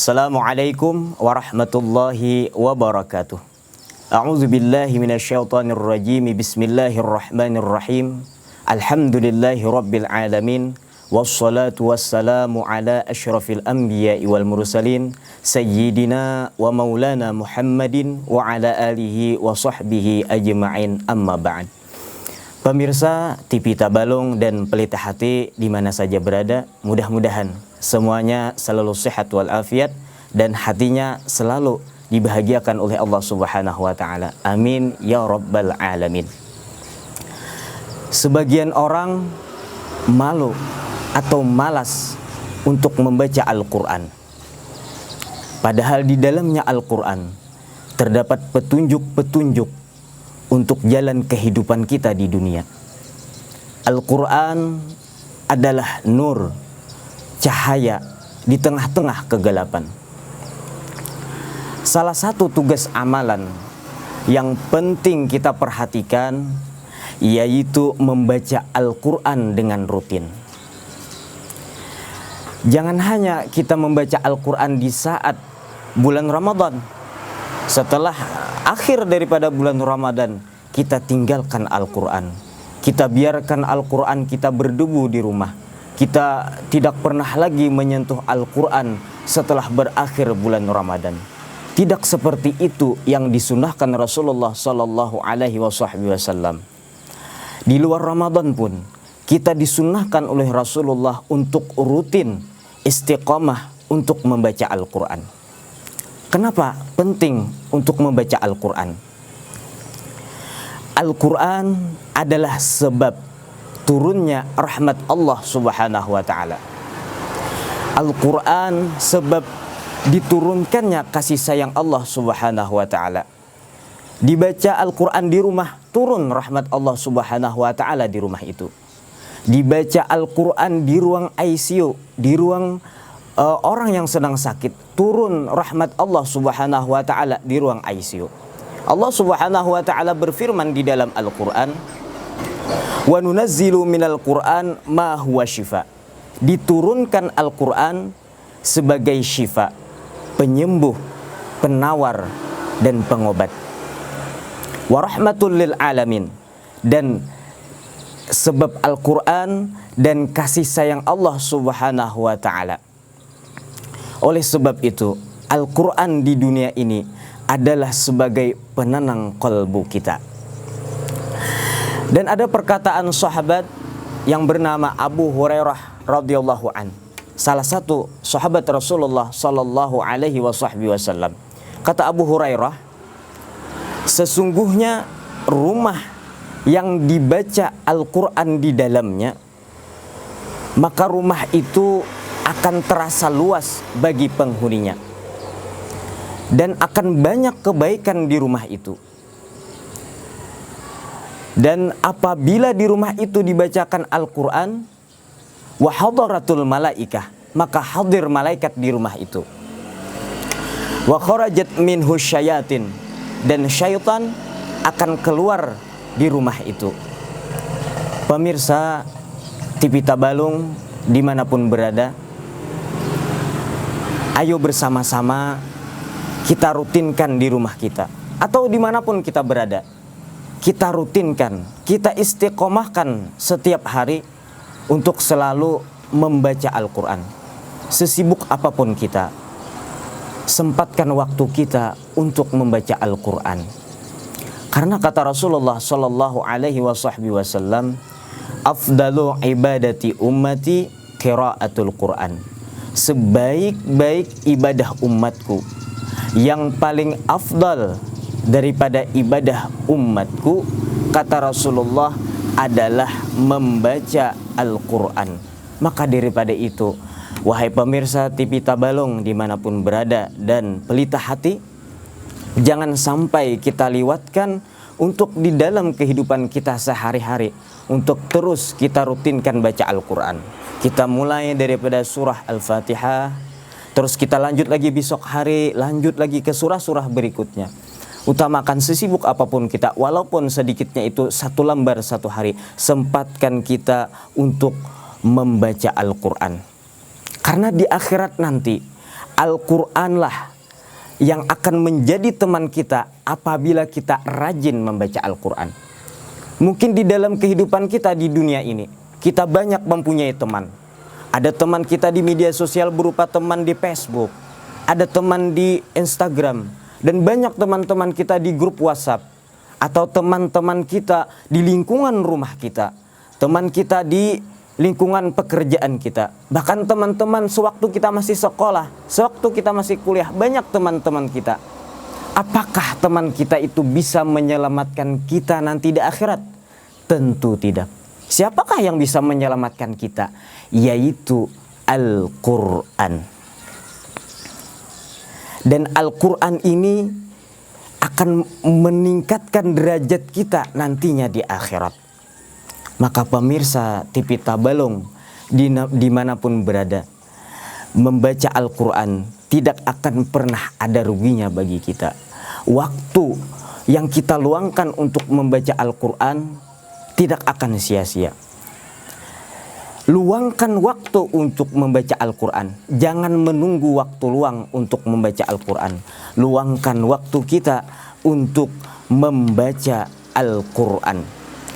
Assalamualaikum warahmatullahi wabarakatuh. A'udzu billahi minasyaitonir rajim. Bismillahirrahmanirrahim. Alhamdulillahi rabbil alamin. Wassalatu wassalamu ala asyrafil anbiya'i wal mursalin sayyidina wa maulana Muhammadin wa ala alihi wa sahbihi ajma'in, amma ba'd. Pemirsa TV Tabalong dan Pelita Hati di mana saja berada, mudah-mudahan semuanya selalu sehat walafiat dan hatinya selalu dibahagiakan oleh Allah Subhanahu wa taala. Amin ya rabbal alamin. Sebagian orang malu atau malas untuk membaca Al-Qur'an. Padahal di dalamnya Al-Qur'an terdapat petunjuk-petunjuk untuk jalan kehidupan kita di dunia. Al-Qur'an adalah nur, cahaya di tengah-tengah kegelapan. Salah satu tugas amalan yang penting kita perhatikan yaitu membaca Al-Qur'an dengan rutin. Jangan hanya kita membaca Al-Qur'an di saat bulan Ramadan. Setelah akhir daripada bulan Ramadan, kita tinggalkan Al-Qur'an. Kita biarkan Al-Qur'an kita berdebu di rumah. Kita tidak pernah lagi menyentuh Al-Qur'an setelah berakhir bulan Ramadan. Tidak seperti itu yang disunahkan Rasulullah sallallahu alaihi wasallam. Di luar Ramadan pun kita disunahkan oleh Rasulullah untuk rutin istiqamah untuk membaca Al-Qur'an. Kenapa penting untuk membaca Al-Qur'an? Al-Qur'an adalah sebab turunnya rahmat Allah Subhanahu wa taala. Al-Qur'an sebab diturunkannya kasih sayang Allah Subhanahu wa taala. Dibaca Al-Qur'an di rumah, turun rahmat Allah Subhanahu wa taala di rumah itu. Dibaca Al-Qur'an di ruang ICU, di ruang orang yang sedang sakit, turun rahmat Allah Subhanahu wa taala di ruang ICU. Allah Subhanahu wa taala berfirman di dalam Al-Qur'an, wa nunazzilu minal Qur'an ma huwa syifa. Diturunkan Al-Qur'an sebagai syifa, penyembuh, penawar dan pengobat. Wa rahmatul lil alamin, dan sebab Al-Qur'an dan kasih sayang Allah Subhanahu wa taala. Oleh sebab itu, Al-Qur'an di dunia ini adalah sebagai penenang kalbu kita. Dan ada perkataan sahabat yang bernama Abu Hurairah radhiyallahu an, salah satu sahabat Rasulullah sallallahu alaihi wasallam. Kata Abu Hurairah, sesungguhnya rumah yang dibaca Al-Qur'an di dalamnya, maka rumah itu akan terasa luas bagi penghuninya dan akan banyak kebaikan di rumah itu. Dan apabila di rumah itu dibacakan Al-Qur'an, wa hadaratul malaikah, maka hadir malaikat di rumah itu. Wa kharajat minhu syayatin, dan syaitan akan keluar di rumah itu. Pemirsa TV Tabalong dimanapun berada, ayo bersama-sama kita rutinkan di rumah kita atau dimanapun kita berada. Kita rutinkan, kita istiqomahkan setiap hari untuk selalu membaca Al-Qur'an. Sesibuk apapun kita, sempatkan waktu kita untuk membaca Al-Qur'an. Karena kata Rasulullah sallallahu alaihi wasallam, afdalu ibadati ummati qiraatul Qur'an. Sebaik-baik ibadah umatku, yang paling afdal daripada ibadah umatku, kata Rasulullah, adalah membaca Al-Qur'an. Maka daripada itu, wahai pemirsa TV Tabalong dimanapun berada dan Pelita Hati, jangan sampai kita lewatkan untuk di dalam kehidupan kita sehari-hari, untuk terus kita rutinkan baca Al-Qur'an. Kita mulai daripada surah Al-Fatihah, terus kita lanjut lagi besok hari, lanjut lagi ke surah-surah berikutnya. Utamakan sesibuk apapun kita, walaupun sedikitnya itu satu lembar satu hari, sempatkan kita untuk membaca Al-Qur'an. Karena di akhirat nanti Al-Qur'anlah yang akan menjadi teman kita apabila kita rajin membaca Al-Qur'an. Mungkin di dalam kehidupan kita di dunia ini, kita banyak mempunyai teman. Ada teman kita di media sosial berupa teman di Facebook, ada teman di Instagram, dan banyak teman-teman kita di grup WhatsApp, atau teman-teman kita di lingkungan rumah kita, teman kita di lingkungan pekerjaan kita, bahkan teman-teman sewaktu kita masih sekolah, sewaktu kita masih kuliah, banyak teman-teman kita. Apakah teman kita itu bisa menyelamatkan kita nanti di akhirat? Tentu tidak. Siapakah yang bisa menyelamatkan kita? Yaitu Al-Quran. Dan Al-Quran ini akan meningkatkan derajat kita nantinya di akhirat. Maka pemirsa TV Tabalong dimanapun berada, membaca Al-Quran tidak akan pernah ada ruginya bagi kita. Waktu yang kita luangkan untuk membaca Al-Quran tidak akan sia-sia. Luangkan waktu untuk membaca Al-Quran. Jangan menunggu waktu luang untuk membaca Al-Quran. Luangkan waktu kita untuk membaca Al-Quran.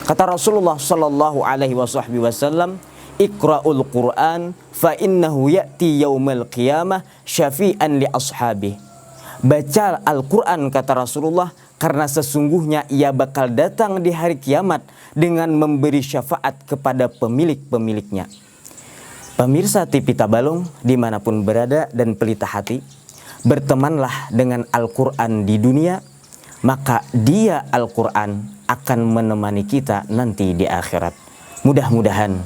Kata Rasulullah sallallahu alaihi wasallam, "Iqra'ul Qur'an fa innahu ya'ti yaumal qiyamah syafi'an li ashabi." Baca Al-Quran, kata Rasulullah, karena sesungguhnya ia bakal datang di hari kiamat dengan memberi syafaat kepada pemilik-pemiliknya. Pemirsa TV Tabalong dimanapun berada dan pelita hati, bertemanlah dengan Al-Quran di dunia, maka dia Al-Quran akan menemani kita nanti di akhirat. Mudah-mudahan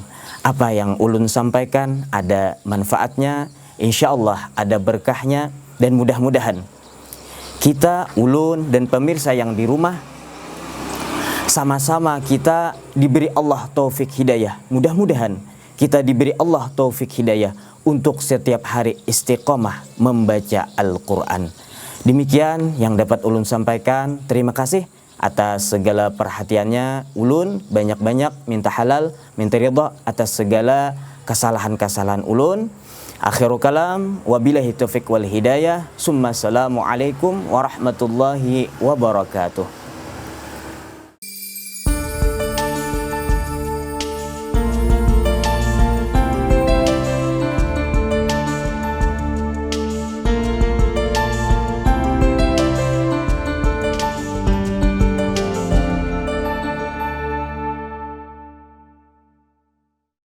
apa yang ulun sampaikan ada manfaatnya, insya Allah ada berkahnya, dan mudah-mudahan kita, ulun dan pemirsa yang di rumah, sama-sama kita diberi Allah taufik hidayah. Mudah-mudahan kita diberi Allah taufik hidayah untuk setiap hari istiqomah membaca Al-Quran. Demikian yang dapat ulun sampaikan. Terima kasih atas segala perhatiannya. Ulun banyak-banyak minta halal, minta ridha atas segala kesalahan-kesalahan ulun. Akhirul kalam, wabillahi taufiq wal hidayah. Summa assalamualaikum warahmatullahi wabarakatuh.